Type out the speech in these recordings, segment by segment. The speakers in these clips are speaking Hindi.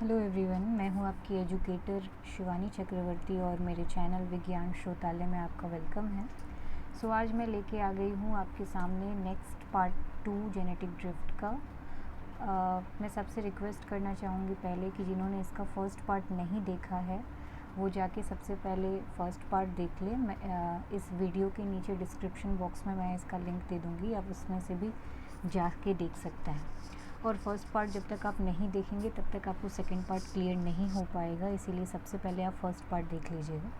हेलो एवरीवन, मैं हूं आपकी एजुकेटर शिवानी चक्रवर्ती और मेरे चैनल विज्ञान श्रोतालय में आपका वेलकम है। आज मैं लेके आ गई हूं आपके सामने नेक्स्ट पार्ट 2 जेनेटिक ड्रिफ्ट का। मैं सबसे रिक्वेस्ट करना चाहूँगी पहले कि जिन्होंने इसका फर्स्ट पार्ट नहीं देखा है वो जाके सबसे पहले फर्स्ट पार्ट देख लें। मैं इस वीडियो के नीचे डिस्क्रिप्शन बॉक्स में मैं इसका लिंक दे दूँगी, आप उसमें से भी जाके देख सकते हैं। और फर्स्ट पार्ट जब तक आप नहीं देखेंगे तब तक आपको सेकंड पार्ट क्लियर नहीं हो पाएगा, इसीलिए सबसे पहले आप फर्स्ट पार्ट देख लीजिएगा।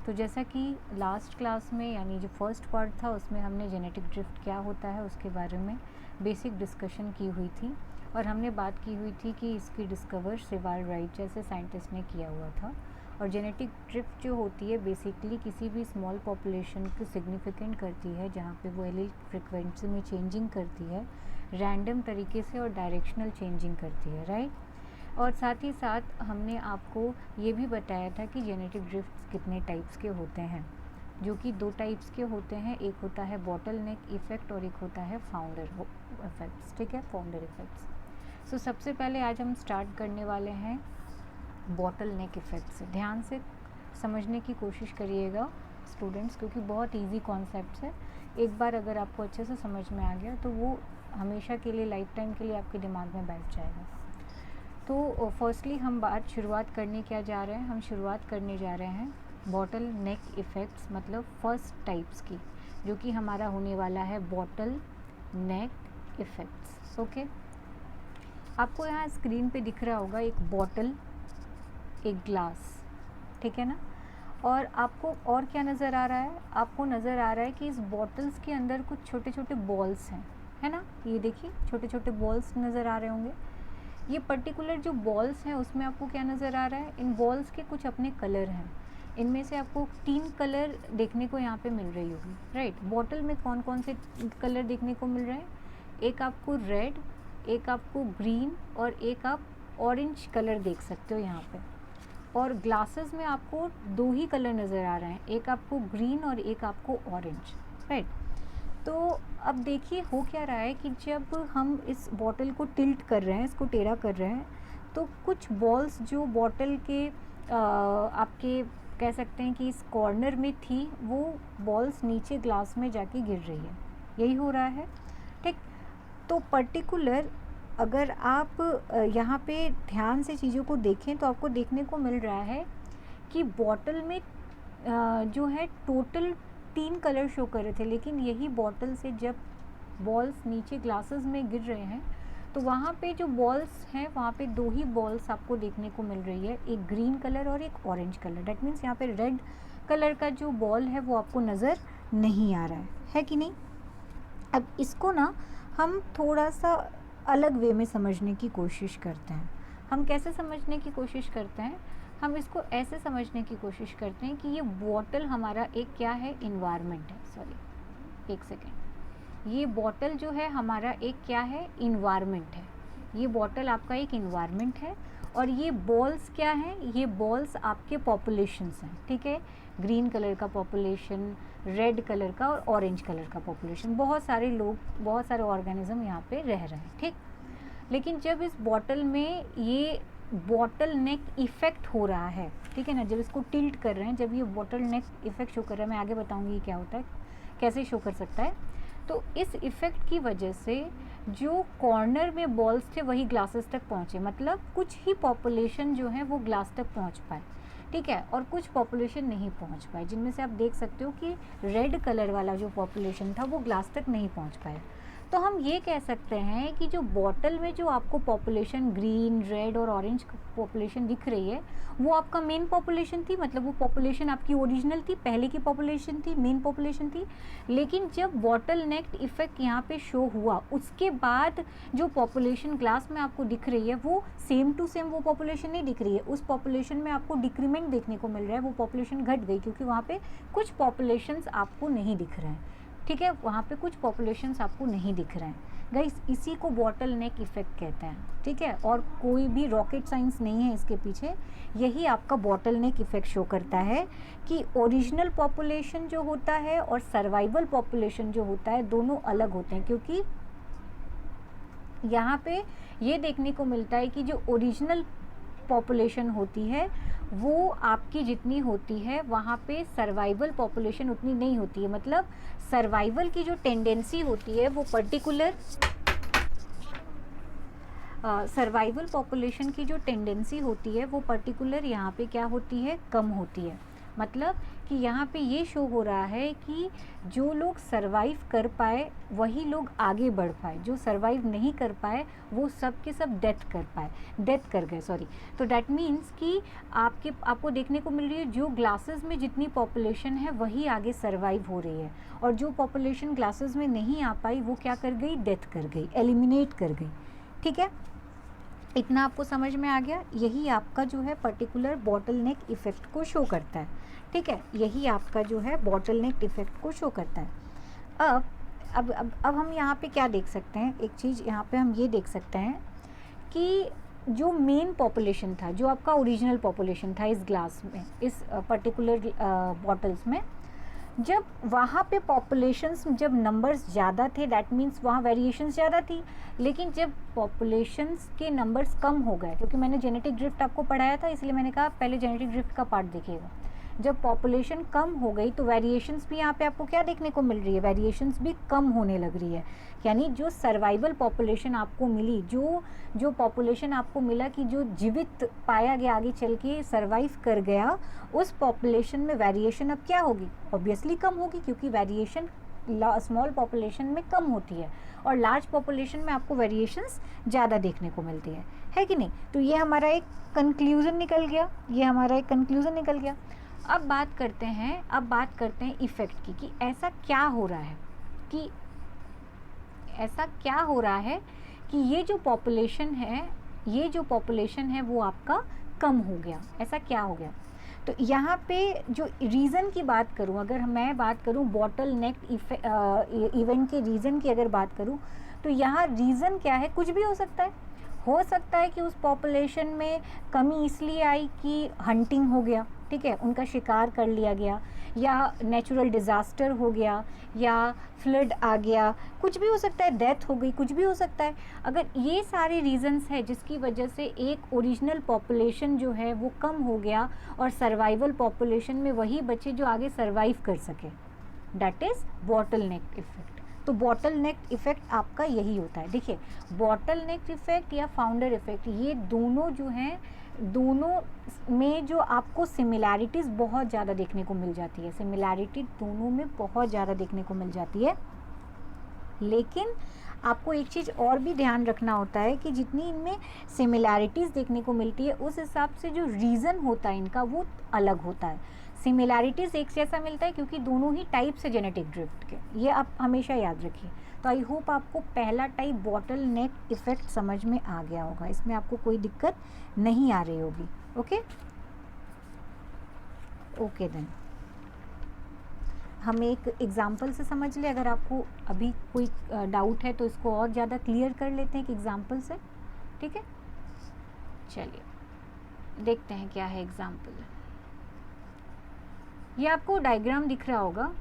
तो जैसा कि लास्ट क्लास में यानी जो फर्स्ट पार्ट था उसमें हमने जेनेटिक ड्रिफ्ट क्या होता है उसके बारे में बेसिक डिस्कशन की हुई थी और हमने बात की हुई थी कि इसकी डिस्कवर सेवाल राइट जैसे साइंटिस्ट ने किया हुआ था। और जेनेटिक ड्रिफ्ट जो होती है बेसिकली किसी भी स्मॉल पॉपुलेशन को सिग्निफिकेंट करती है, जहाँ पे वो एलील फ्रिक्वेंसी में चेंजिंग करती है रैंडम तरीके से और डायरेक्शनल चेंजिंग करती है, राइट। और साथ ही साथ हमने आपको ये भी बताया था कि जेनेटिक ड्रिफ्ट कितने टाइप्स के होते हैं, जो कि 2 टाइप्स के होते हैं। एक होता है बॉटल नेक इफ़ेक्ट और एक होता है फाउंडर इफ़ेक्ट्स, ठीक है, फाउंडर इफ़ेक्ट्स। सबसे पहले आज हम स्टार्ट करने वाले हैं बॉटल नेक इफ़ेक्ट से। ध्यान से समझने की कोशिश करिएगा स्टूडेंट्स, क्योंकि बहुत इजी कॉन्सेप्ट्स है। एक बार अगर आपको अच्छे से समझ में आ गया तो वो हमेशा के लिए, लाइफ टाइम के लिए आपके दिमाग में बैठ जाएगा। तो फर्स्टली हम शुरुआत करने क्या जा रहे हैं, हम शुरुआत करने जा रहे हैं बॉटल नेक इफ़ेक्ट्स मतलब फर्स्ट टाइप्स की, जो कि हमारा होने वाला है बॉटल नेक इफ़ेक्ट्स। ओके, आपको यहाँ स्क्रीन पे दिख रहा होगा एक बॉटल, एक ग्लास, ठीक है ना। और आपको और क्या नज़र आ रहा है, आपको नज़र आ रहा है कि इस बॉटल्स के अंदर कुछ छोटे छोटे बॉल्स हैं, है ना। ये देखिए छोटे छोटे बॉल्स नज़र आ रहे होंगे। ये पर्टिकुलर जो बॉल्स हैं उसमें आपको क्या नज़र आ रहा है, इन बॉल्स के कुछ अपने कलर हैं। इनमें से आपको 3 कलर देखने को यहाँ पे मिल रही होगी, राइट। बॉटल में कौन कौन से कलर देखने को मिल रहे हैं, एक आपको रेड, एक आपको ग्रीन और एक आप ऑरेंज कलर देख सकते हो यहाँ पे। और ग्लासेस में आपको 2 ही कलर नज़र आ रहे हैं, एक आपको ग्रीन और एक आपको ऑरेंज, राइट। तो अब देखिए हो क्या रहा है कि जब हम इस बॉटल को टिल्ट कर रहे हैं, इसको टेढ़ा कर रहे हैं, तो कुछ बॉल्स जो बॉटल के आपके कह सकते हैं कि इस कॉर्नर में थी, वो बॉल्स नीचे ग्लास में जाके गिर रही है, यही हो रहा है, ठीक। तो पर्टिकुलर अगर आप यहाँ पे ध्यान से चीज़ों को देखें तो आपको देखने को मिल रहा है कि बॉटल में जो है टोटल 3 कलर शो कर रहे थे, लेकिन यही बॉटल से जब बॉल्स नीचे ग्लासेस में गिर रहे हैं तो वहाँ पे जो बॉल्स हैं वहाँ पे 2 ही बॉल्स आपको देखने को मिल रही है, एक ग्रीन कलर और एक ऑरेंज कलर। डैट मीन्स यहाँ पे रेड कलर का जो बॉल है वो आपको नज़र नहीं आ रहा है कि नहीं। अब इसको ना हम थोड़ा सा अलग वे में समझने की कोशिश करते हैं। हम कैसे समझने की कोशिश करते हैं, हम इसको ऐसे समझने की कोशिश करते हैं कि ये बॉटल हमारा एक क्या है, इन्वायरमेंट है। सॉरी, एक सेकेंड, ये बॉटल जो है हमारा एक क्या है, इन्वायरमेंट है। ये बॉटल आपका एक इन्वायरमेंट है और ये बॉल्स क्या हैं, ये बॉल्स आपके पॉपुलेशंस हैं, ठीक है। ग्रीन कलर का पॉपुलेशन, रेड कलर का और ऑरेंज कलर का पॉपुलेशन, बहुत सारे लोग, बहुत सारे ऑर्गेनिज्म यहाँ पे रह रहे हैं, ठीक। लेकिन जब इस बॉटल में ये बॉटल नेक इफ़ेक्ट हो रहा है, ठीक है ना, जब इसको टिल्ट कर रहे हैं, जब ये बॉटल नेक इफ़ेक्ट शो कर रहा है, मैं आगे बताऊँगी क्या होता है, कैसे शो कर सकता है। तो इस इफ़ेक्ट की वजह से जो कॉर्नर में बॉल्स थे वही ग्लासेस तक पहुँचे, मतलब कुछ ही पॉपुलेशन जो है वो ग्लास तक पहुँच पाए, ठीक है, और कुछ पॉपुलेशन नहीं पहुँच पाए, जिनमें से आप देख सकते हो कि रेड कलर वाला जो पॉपुलेशन था वो ग्लास तक नहीं पहुँच पाया। तो हम ये कह सकते हैं कि जो बॉटल में जो आपको पॉपुलेशन ग्रीन, रेड और ऑरेंज पॉपुलेशन दिख रही है वो आपका मेन पॉपुलेशन थी, मतलब वो पॉपुलेशन आपकी ओरिजिनल थी, पहले की पॉपुलेशन थी, मेन पॉपुलेशन थी। लेकिन जब बॉटल नेक इफ़ेक्ट यहाँ पे शो हुआ उसके बाद जो पॉपुलेशन ग्लास में आपको दिख रही है वो सेम टू सेम वो पॉपुलेशन नहीं दिख रही है, उस पॉपुलेशन में आपको डिक्रीमेंट देखने को मिल रहा है, वो पॉपुलेशन घट गई, क्योंकि वहाँ पे कुछ पॉपुलेशंस आपको नहीं दिख रहे हैं, ठीक है, वहाँ पे कुछ पॉपुलेशंस आपको नहीं दिख रहे हैं। गाइस, इसी को बॉटल नेक इफ़ेक्ट कहते हैं, ठीक है, और कोई भी रॉकेट साइंस नहीं है इसके पीछे। यही आपका बॉटल नेक इफ़ेक्ट शो करता है कि ओरिजिनल पॉपुलेशन जो होता है और सर्वाइवल पॉपुलेशन जो होता है दोनों अलग होते हैं, क्योंकि यहाँ पे ये देखने को मिलता है कि जो ओरिजिनल पॉपुलेशन होती है वो आपकी जितनी होती है वहाँ पे सर्वाइवल पॉपुलेशन उतनी नहीं होती है। मतलब सर्वाइवल की जो टेंडेंसी होती है वो पर्टिकुलर सर्वाइवल पॉपुलेशन की जो टेंडेंसी होती है वो पर्टिकुलर यहाँ पे क्या होती है, कम होती है। मतलब कि यहाँ पे ये शो हो रहा है कि जो लोग सरवाइव कर पाए वही लोग आगे बढ़ पाए, जो सरवाइव नहीं कर पाए वो सब के सब डेथ कर गए सॉरी। तो डैट मीन्स कि आपको देखने को मिल रही है जो ग्लासेस में जितनी पॉपुलेशन है वही आगे सरवाइव हो रही है, और जो पॉपुलेशन ग्लासेस में नहीं आ पाई वो क्या कर गई, डेथ कर गई, एलिमिनेट कर गई। ठीक है, इतना आपको समझ में आ गया। यही आपका जो है पर्टिकुलर बॉटल नेक इफ़ेक्ट को शो करता है। ठीक है, यही आपका जो है बॉटल नेक इफ़ेक्ट को शो करता है। अब हम यहाँ पे क्या देख सकते हैं, एक चीज़ यहाँ पे हम ये देख सकते हैं कि जो मेन पॉपुलेशन था, जो आपका ओरिजिनल पॉपुलेशन था इस ग्लास में, इस पर्टिकुलर बॉटल्स में, जब वहाँ पे पॉपुलेशंस, जब नंबर्स ज़्यादा थे दैट मीन्स वहाँ वेरिएशंस ज़्यादा थी। लेकिन जब पॉपुलेशंस के नंबर्स कम हो गए, क्योंकि मैंने जेनेटिक ड्रिफ्ट आपको पढ़ाया था इसलिए मैंने कहा पहले जेनेटिक ड्रिफ्ट का पार्ट देखिएगा। जब पॉपुलेशन कम हो गई तो वेरिएशंस भी यहाँ पे आपको क्या देखने को मिल रही है, वेरिएशंस भी कम होने लग रही है। यानी जो सर्वाइवल पॉपुलेशन आपको मिली, जो पॉपुलेशन आपको मिला कि जो जीवित पाया गया, आगे चल के सर्वाइव कर गया, उस पॉपुलेशन में वेरिएशन अब क्या होगी, ऑब्वियसली कम होगी, क्योंकि वेरिएशन स्मॉल पॉपुलेशन में कम होती है और लार्ज पॉपुलेशन में आपको वेरिएशंस ज़्यादा देखने को मिलती है कि नहीं। तो ये हमारा एक कंक्लूज़न निकल गया, अब बात करते हैं इफ़ेक्ट की, कि ऐसा क्या हो रहा है कि ये जो पॉपुलेशन है वो आपका कम हो गया, ऐसा क्या हो गया। तो यहाँ पे जो रीज़न की बात करूँ, अगर मैं बात करूँ बॉटल नेक इवेंट के रीज़न की अगर बात करूँ, तो यहाँ रीज़न क्या है, कुछ भी हो सकता है कि उस पॉपुलेशन में कमी इसलिए आई कि हंटिंग हो गया, ठीक है, उनका शिकार कर लिया गया, या नेचुरल डिज़ास्टर हो गया, या फ्लड आ गया, कुछ भी हो सकता है, डेथ हो गई, कुछ भी हो सकता है। अगर ये सारे रीज़न्स हैं जिसकी वजह से एक ओरिजिनल पॉपुलेशन जो है वो कम हो गया और सर्वाइवल पॉपुलेशन में वही बचे जो आगे सर्वाइव कर सके, that is bottle neck effect. तो बॉटल नेक इफ़ेक्ट आपका यही होता है। देखिए, बॉटल नेक इफ़ेक्ट या फाउंडर इफ़ेक्ट, ये दोनों जो हैं, दोनों में जो आपको सिमिलैरिटीज़ बहुत ज़्यादा देखने को मिल जाती है, सिमिलैरिटी दोनों में बहुत ज़्यादा देखने को मिल जाती है। लेकिन आपको एक चीज़ और भी ध्यान रखना होता है कि जितनी इनमें सिमिलैरिटीज़ देखने को मिलती है उस हिसाब से जो रीज़न होता है इनका वो अलग होता है। सिमिलैरिटीज़ एक जैसा मिलता है क्योंकि दोनों ही टाइप से जेनेटिक ड्रिफ्ट के, ये आप हमेशा याद रखिए। तो आई होप आपको पहला टाइप बॉटल नेक इफ़ेक्ट समझ में आ गया होगा, इसमें आपको कोई दिक्कत नहीं आ रही होगी। ओके देन हम एक एग्ज़ाम्पल से समझ ले। अगर आपको अभी कोई डाउट है तो इसको और ज़्यादा क्लियर कर लेते हैं एक एग्ज़ाम्पल से, ठीक है। चलिए देखते हैं क्या है एग्ज़ाम्पल। ये आपको डायग्राम दिख रहा होगा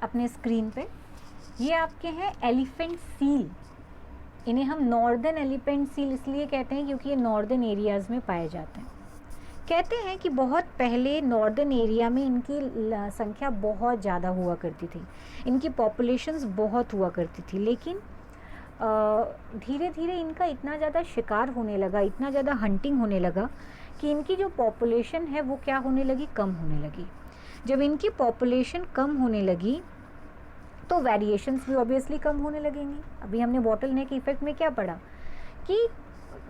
अपने स्क्रीन पे। ये आपके हैं एलिफेंट सील। इन्हें हम नॉर्दर्न एलिफेंट सील इसलिए कहते हैं क्योंकि ये नॉर्दर्न एरियाज़ में पाए जाते हैं। कहते हैं कि बहुत पहले नॉर्दर्न एरिया में इनकी संख्या बहुत ज़्यादा हुआ करती थी, इनकी पॉपुलेशंस बहुत हुआ करती थी। लेकिन धीरे धीरे इनका इतना ज़्यादा शिकार होने लगा, इतना ज़्यादा हंटिंग होने लगा कि इनकी जो पॉपुलेशन है वो क्या होने लगी, कम होने लगी। जब इनकी पॉपुलेशन कम होने लगी तो वेरिएशंस भी ऑब्वियसली कम होने लगेंगी। अभी हमने बॉटल नेक इफ़ेक्ट में क्या पढ़ा कि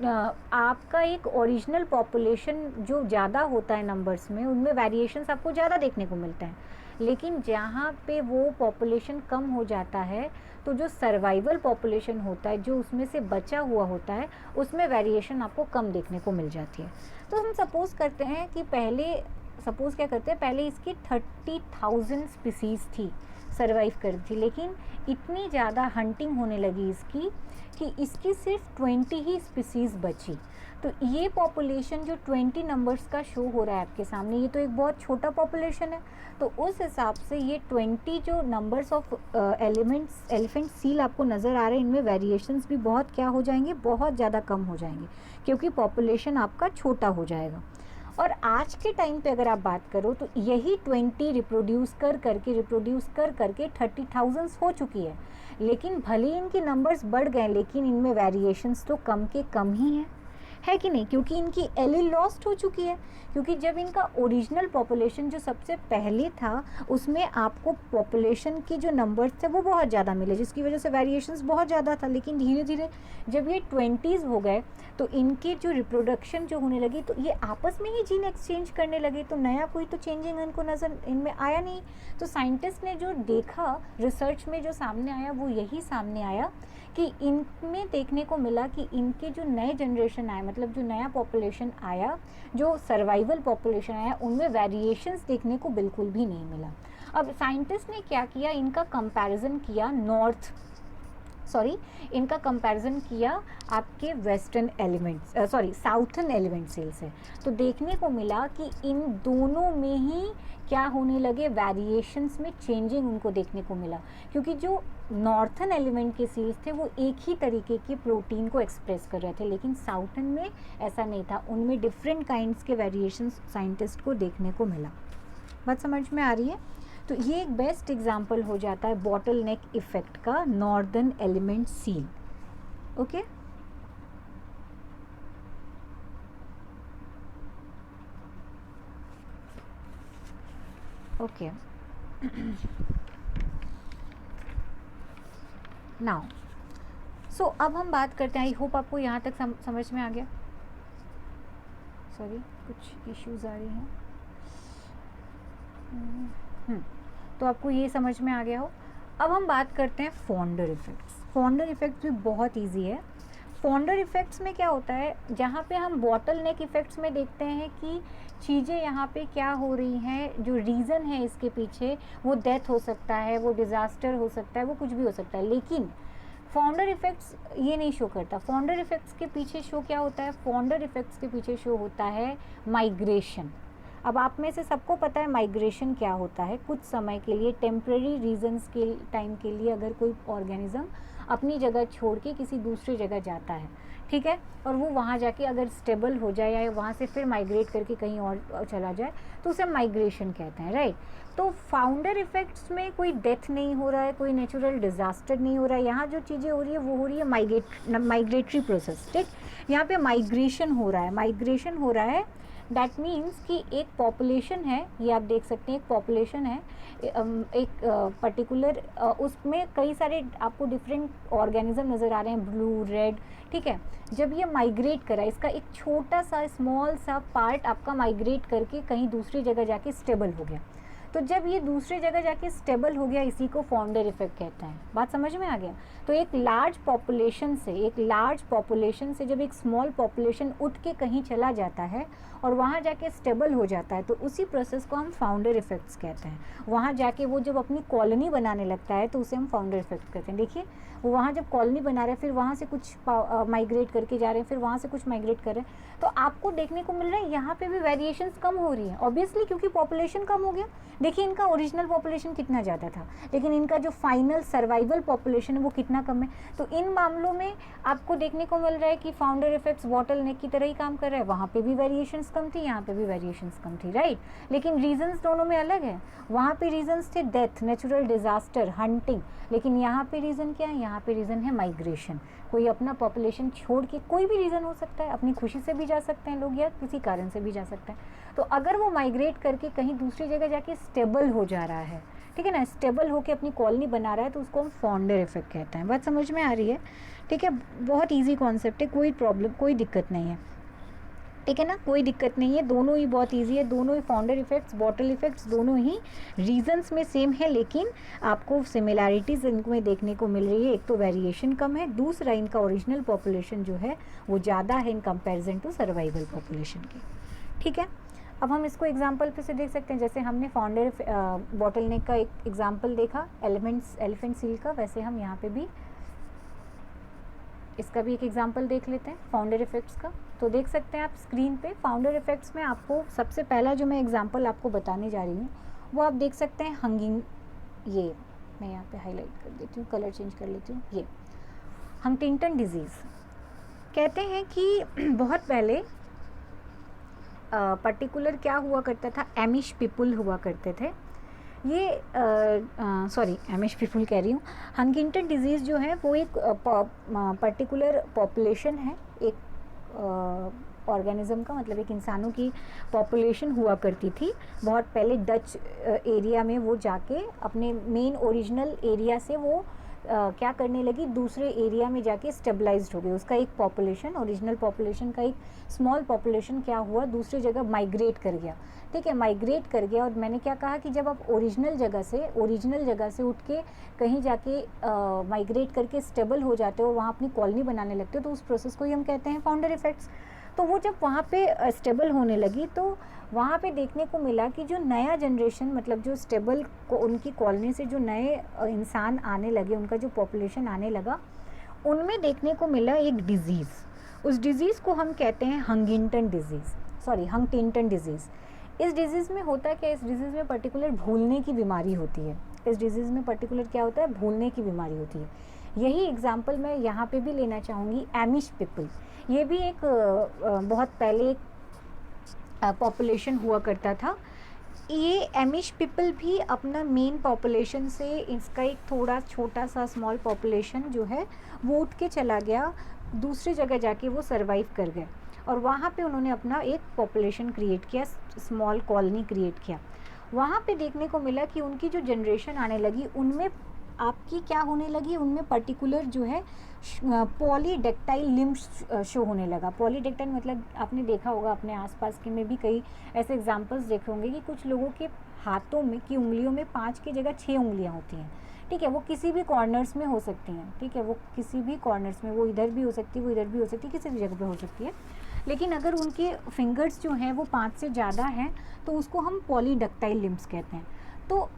आपका एक ओरिजिनल पॉपुलेशन जो ज़्यादा होता है नंबर्स में, उनमें वेरिएशंस आपको ज़्यादा देखने को मिलते हैं। लेकिन जहाँ पे वो पॉपुलेशन कम हो जाता है तो जो सर्वाइवल पॉपुलेशन होता है, जो उसमें से बचा हुआ होता है, उसमें वेरिएशन आपको कम देखने को मिल जाती है। तो हम सपोज़ करते हैं कि पहले इसकी 30,000 स्पीसीज़ थी सर्वाइव कर थी, लेकिन इतनी ज़्यादा हंटिंग होने लगी इसकी कि इसकी सिर्फ 20 ही स्पीसीज़ बची। तो ये पॉपुलेशन जो 20 नंबर्स का शो हो रहा है आपके सामने, ये तो एक बहुत छोटा पॉपुलेशन है। तो उस हिसाब से ये 20 जो नंबर्स ऑफ एलिफेंट सील आपको नज़र आ रहे हैं, इनमें वेरिएशंस भी बहुत क्या हो जाएंगे, बहुत ज़्यादा कम हो जाएंगे, क्योंकि पॉपुलेशन आपका छोटा हो जाएगा। और आज के टाइम पे अगर आप बात करो तो यही 20 रिप्रोड्यूस कर करके 30,000 हो चुकी है। लेकिन भले इनके नंबर्स बढ़ गए, लेकिन इनमें वेरिएशंस तो कम के कम ही है कि नहीं, क्योंकि इनकी एलील लॉस्ट हो चुकी है। क्योंकि जब इनका ओरिजिनल पॉपुलेशन जो सबसे पहले था, उसमें आपको पॉपुलेशन के जो नंबर्स थे वो बहुत ज़्यादा मिले, जिसकी वजह से वेरिएशंस बहुत ज़्यादा था। लेकिन धीरे धीरे जब ये 20s हो गए तो इनके जो रिप्रोडक्शन जो होने लगी, तो ये आपस में ही जीन एक्सचेंज करने लगे, तो नया कोई तो चेंजिंग इनको नज़र इनमें आया नहीं। तो साइंटिस्ट ने जो देखा, रिसर्च में जो सामने आया, वो यही सामने आया कि इनमें देखने को मिला कि इनके जो नए जनरेशन आए, मतलब जो नया पॉपुलेशन आया, जो सर्वाइवल पॉपुलेशन आया, उनमें वेरिएशंस देखने को बिल्कुल भी नहीं मिला। अब साइंटिस्ट ने क्या किया, इनका कंपैरिजन किया इनका कंपैरिजन किया आपके western elements southern element cell से। तो देखने को मिला कि इन दोनों में ही क्या होने लगे, वेरिएशंस में चेंजिंग उनको देखने को मिला। क्योंकि जो नॉर्थर्न एलिमेंट के सील्स थे वो एक ही तरीके के प्रोटीन को एक्सप्रेस कर रहे थे, लेकिन साउथर्न में ऐसा नहीं था, उनमें डिफरेंट काइंड्स के वेरिएशंस साइंटिस्ट को देखने को मिला। बात समझ में आ रही है? तो ये एक बेस्ट एग्जाम्पल हो जाता है बॉटल नेक इफेक्ट का, northern element seal. Okay, okay. Now so अब हम बात करते हैं, आई होप आपको यहाँ तक समझ में आ गया। सॉरी, कुछ इश्यूज आ रही हैं। तो आपको ये समझ में आ गया हो। अब हम बात करते हैं फॉन्डर इफेक्ट्स। फॉन्डर इफेक्ट्स भी बहुत इजी है। फॉन्डर इफेक्ट्स में क्या होता है, जहाँ पे हम बॉटल नेक इफेक्ट्स में देखते हैं कि चीज़ें यहाँ पे क्या हो रही हैं, जो रीज़न है इसके पीछे, वो डेथ हो सकता है, वो डिज़ास्टर हो सकता है, वो कुछ भी हो सकता है। लेकिन फाउंडर इफेक्ट्स ये नहीं शो करता। फाउंडर इफेक्ट्स के पीछे शो क्या होता है, फाउंडर इफेक्ट्स के पीछे शो होता है माइग्रेशन। अब आप में से सबको पता है माइग्रेशन क्या होता है। कुछ समय के लिए, टेम्परेरी रीजंस के टाइम के लिए, अगर कोई ऑर्गेनिज्म अपनी जगह छोड़ के किसी दूसरी जगह जाता है, ठीक है, और वो वहाँ जाके अगर स्टेबल हो जाए या वहाँ से फिर माइग्रेट करके कहीं और चला जाए, तो उसे माइग्रेशन कहते हैं, राइट। तो फाउंडर इफेक्ट्स में कोई डेथ नहीं हो रहा है, कोई नेचुरल डिज़ास्टर नहीं हो रहा है। यहाँ जो चीज़ें हो रही है वो हो रही है माइग्रेटरी प्रोसेस, ठीक। यहाँ पे माइग्रेशन हो रहा है, माइग्रेशन हो रहा है। दैट मीन्स कि एक पॉपुलेशन है, ये आप देख सकते हैं, एक पॉपुलेशन है, एक पर्टिकुलर उसमें कई सारे आपको डिफरेंट ऑर्गेनिज्म नज़र आ रहे हैं, ब्लू, रेड, ठीक है। जब ये माइग्रेट करा, इसका एक छोटा सा स्मॉल सा पार्ट आपका माइग्रेट करके कहीं दूसरी जगह जाके स्टेबल हो गया। तो जब ये दूसरी जगह जाके स्टेबल हो गया, इसी को फाउंडर इफेक्ट कहते हैं। बात समझ में आ गया? तो एक लार्ज पॉपुलेशन से जब एक स्मॉल पॉपुलेशन उठ के कहीं चला जाता है और वहाँ जाके स्टेबल हो जाता है, तो उसी प्रोसेस को हम फाउंडर इफेक्ट्स कहते हैं। वहाँ जाके वो जब अपनी कॉलोनी बनाने लगता है, तो उसे हम फाउंडर इफेक्ट कहते हैं। देखिए, वो वहाँ जब कॉलोनी बना रहे हैं, फिर वहाँ से कुछ माइग्रेट करके जा रहे हैं, फिर वहाँ से कुछ माइग्रेट कर रहे हैं, तो आपको देखने को मिल रहा है यहाँ पे भी वेरिएशंस कम हो रही है, ऑब्वियसली, क्योंकि पॉपुलेशन कम हो गया। देखिए, इनका ओरिजिनल पॉपुलेशन कितना ज़्यादा था, लेकिन इनका जो फाइनल सर्वाइवल पॉपुलेशन है वो कितना कम है। तो इन मामलों में आपको देखने को मिल रहा है कि फाउंडर इफेक्ट्स बॉटल नेक की तरह ही काम कर रहा है। वहाँ पे भी वेरिएशंस कम थी, यहाँ पे भी वेरिएशंस कम थी, राइट। लेकिन रीजंस दोनों में अलग है। वहाँ पे रीजंस थे डेथ, नेचुरल डिजास्टर, हंटिंग, लेकिन यहाँ पे रीज़न क्या है, यहाँ पे रीज़न है माइग्रेशन। कोई अपना पॉपुलेशन छोड़ के, कोई भी रीज़न हो सकता है, अपनी खुशी से भी जा सकते हैं लोग या किसी कारण से भी जा सकते हैं। तो अगर वो माइग्रेट करके कहीं दूसरी जगह जाके स्टेबल हो जा रहा है, ठीक है ना, स्टेबल होके अपनी कॉलोनी बना रहा है, तो उसको हम फाउंडर इफेक्ट कहते हैं। बात समझ में आ रही है? ठीक है, बहुत ईजी कॉन्सेप्ट है, कोई प्रॉब्लम, कोई दिक्कत नहीं है, ठीक है ना, कोई दिक्कत नहीं है। दोनों ही बहुत इजी है, दोनों ही फाउंडर इफेक्ट्स, बॉटल इफेक्ट्स, दोनों ही रीजंस में सेम है, लेकिन आपको सिमिलैरिटीज़ इनमें देखने को मिल रही है। एक तो वेरिएशन कम है, दूसरा इनका ओरिजिनल पॉपुलेशन जो है वो ज़्यादा है in comparison to survival population की, ठीक है। अब हम इसको एग्जाम्पल पे से देख सकते हैं, जैसे हमने फाउंडर बॉटल नेक का एक एग्जाम्पल देखा एलिफेंट सील का, वैसे हम यहाँ पे भी इसका भी एक एग्जाम्पल देख लेते हैं फाउंडर इफेक्ट्स का। तो देख सकते हैं आप स्क्रीन पे फाउंडर इफेक्ट्स में आपको सबसे पहला जो मैं एग्जाम्पल आपको बताने जा रही हूँ वो आप देख सकते हैं हंगिंग, ये मैं यहाँ पे हाईलाइट कर देती हूँ, कलर चेंज कर लेती हूँ। ये हंटिंगटन डिजीज़ कहते हैं कि बहुत पहले पर्टिकुलर क्या हुआ करता था, एमिश पीपल हुआ करते थे। ये सॉरी एमिश पीपल कह रही हूँ, हंटिंगटन डिजीज़ जो है वो एक पर्टिकुलर पॉपुलेशन है, एक ऑर्गेनिज्म का मतलब एक इंसानों की पॉपुलेशन हुआ करती थी बहुत पहले डच एरिया में। वो जाके अपने मेन ओरिजिनल एरिया से वो क्या करने लगी, दूसरे एरिया में जाके स्टेबलाइज्ड हो गई। उसका एक पॉपुलेशन, ओरिजिनल पॉपुलेशन का एक स्मॉल पॉपुलेशन क्या हुआ, दूसरी जगह माइग्रेट कर गया। ठीक है, माइग्रेट कर गया। और मैंने क्या कहा कि जब आप ओरिजिनल जगह से उठ के कहीं जाके माइग्रेट करके स्टेबल हो जाते हो, वहाँ अपनी कॉलोनी बनाने लगते हो, तो उस प्रोसेस को ही हम कहते हैं फाउंडर इफेक्ट्स। तो वो जब वहाँ पे स्टेबल होने लगी तो वहाँ पे देखने को मिला कि जो नया जनरेशन, मतलब जो स्टेबल को उनकी कॉलोनी से जो नए इंसान आने लगे, उनका जो पॉपुलेशन आने लगा, उनमें देखने को मिला एक डिज़ीज़। उस डिज़ीज़ को हम कहते हैं हंटिंगटन डिजीज़। इस डिज़ीज़ में होता क्या है, इस डिज़ीज़ में पर्टिकुलर भूलने की बीमारी होती है। इस डिज़ीज़ में पर्टिकुलर क्या होता है, भूलने की बीमारी होती है। यही एग्जाम्पल मैं यहाँ पे भी लेना चाहूँगी, एमिश पीपल। ये भी एक बहुत पहले पॉपुलेशन हुआ करता था। ये एमिश पीपल भी अपना मेन पॉपुलेशन से, इसका एक थोड़ा छोटा सा स्मॉल पॉपुलेशन जो है वो उठ के चला गया, दूसरी जगह जाके वो सरवाइव कर गए और वहाँ पे उन्होंने अपना एक पॉपुलेशन क्रिएट किया, स्मॉल कॉलोनी क्रिएट किया। वहाँ पे देखने को मिला कि उनकी जो जनरेशन आने लगी उनमें आपकी क्या होने लगी, उनमें पर्टिकुलर जो है पॉलीडेक्टाइल लिम्स शो होने लगा। पॉलीडेक्टाइल मतलब आपने देखा होगा अपने आसपास के में भी कई ऐसे एग्जांपल्स देखे होंगे कि कुछ लोगों के हाथों में की उंगलियों में 5 की जगह 6 उंगलियां होती हैं। ठीक है, वो किसी भी कॉर्नर्स में हो सकती हैं। ठीक है, वो किसी भी कॉर्नर्स में, वो इधर भी हो सकती है, वो इधर भी हो सकती है, किसी भी जगह पे हो सकती है। लेकिन अगर उनके फिंगर्स जो हैं वो 5 से ज़्यादा हैं तो उसको हम पॉलीडेक्टाइल लिम्स कहते हैं। तो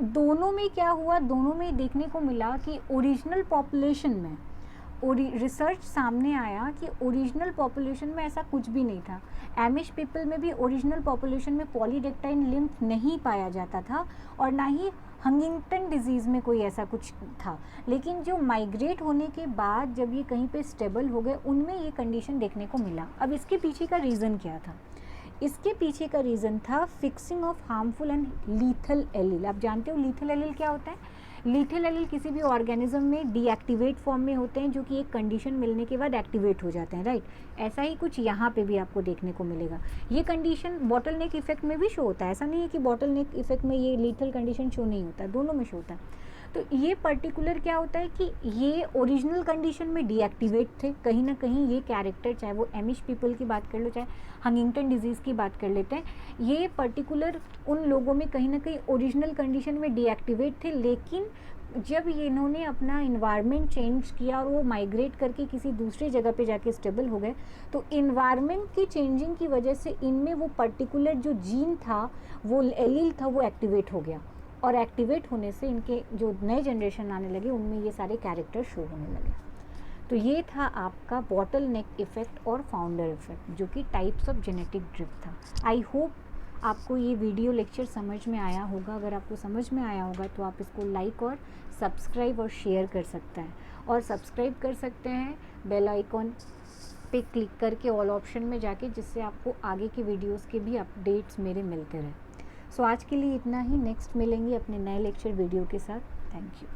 दोनों में क्या हुआ, दोनों में देखने को मिला कि ओरिजिनल पॉपुलेशन में रिसर्च सामने आया कि ओरिजिनल पॉपुलेशन में ऐसा कुछ भी नहीं था। एमिश पीपल में भी ओरिजिनल पॉपुलेशन में पॉलीडेक्टाइल लिम्फ नहीं पाया जाता था और ना ही हंटिंगटन डिजीज़ में कोई ऐसा कुछ था। लेकिन जो माइग्रेट होने के बाद जब ये कहीं पे स्टेबल हो गए, उनमें ये कंडीशन देखने को मिला। अब इसके पीछे का रीज़न क्या था? इसके पीछे का रीज़न था fixing of harmful and lethal allele. आप जानते हो लीथल एलील क्या होता है? लीथल एलील किसी भी ऑर्गेनिज्म में डीएक्टिवेट फॉर्म में होते हैं, जो कि एक कंडीशन मिलने के बाद एक्टिवेट हो जाते हैं, राइट। ऐसा ही कुछ यहाँ पे भी आपको देखने को मिलेगा। ये कंडीशन बॉटल नेक इफेक्ट में भी शो होता है। ऐसा नहीं है कि बॉटल नेक इफेक्ट में ये लीथल कंडीशन शो नहीं होता, दोनों में शो होता है। तो ये पर्टिकुलर क्या होता है कि ये ओरिजिनल कंडीशन में डीएक्टिवेट थे कहीं ना कहीं। ये कैरेक्टर, चाहे वो एमिश पीपल की बात कर लो, चाहे हंटिंगटन डिजीज़ की बात कर लेते हैं, ये पर्टिकुलर उन लोगों में कहीं ना कहीं ओरिजिनल कंडीशन में डीएक्टिवेट थे। लेकिन जब ये इन्होंने अपना इन्वायरमेंट चेंज किया और वो माइग्रेट करके किसी दूसरी जगह पे जाके स्टेबल हो गए, तो इन्वायरमेंट की चेंजिंग की वजह से इनमें वो पर्टिकुलर जो जीन था, वो एलील था, वो एक्टिवेट हो गया। और एक्टिवेट होने से इनके जो नए जनरेशन आने लगे उनमें ये सारे कैरेक्टर शो होने लगे। तो ये था आपका बॉटल नेक इफ़ेक्ट और फाउंडर इफ़ेक्ट, जो कि टाइप्स ऑफ जेनेटिक ड्रिफ्ट था। आई होप आपको ये वीडियो लेक्चर समझ में आया होगा। अगर आपको समझ में आया होगा तो आप इसको लाइक और सब्सक्राइब और शेयर कर सकते हैं, और सब्सक्राइब कर सकते हैं बेल आइकॉन पे क्लिक करके ऑल ऑप्शन में जाके, जिससे आपको आगे के वीडियोस के भी अपडेट्स मेरे मिलते रहे। सो आज के लिए इतना ही। नेक्स्ट मिलेंगे अपने नए लेक्चर वीडियो के साथ। Thank you.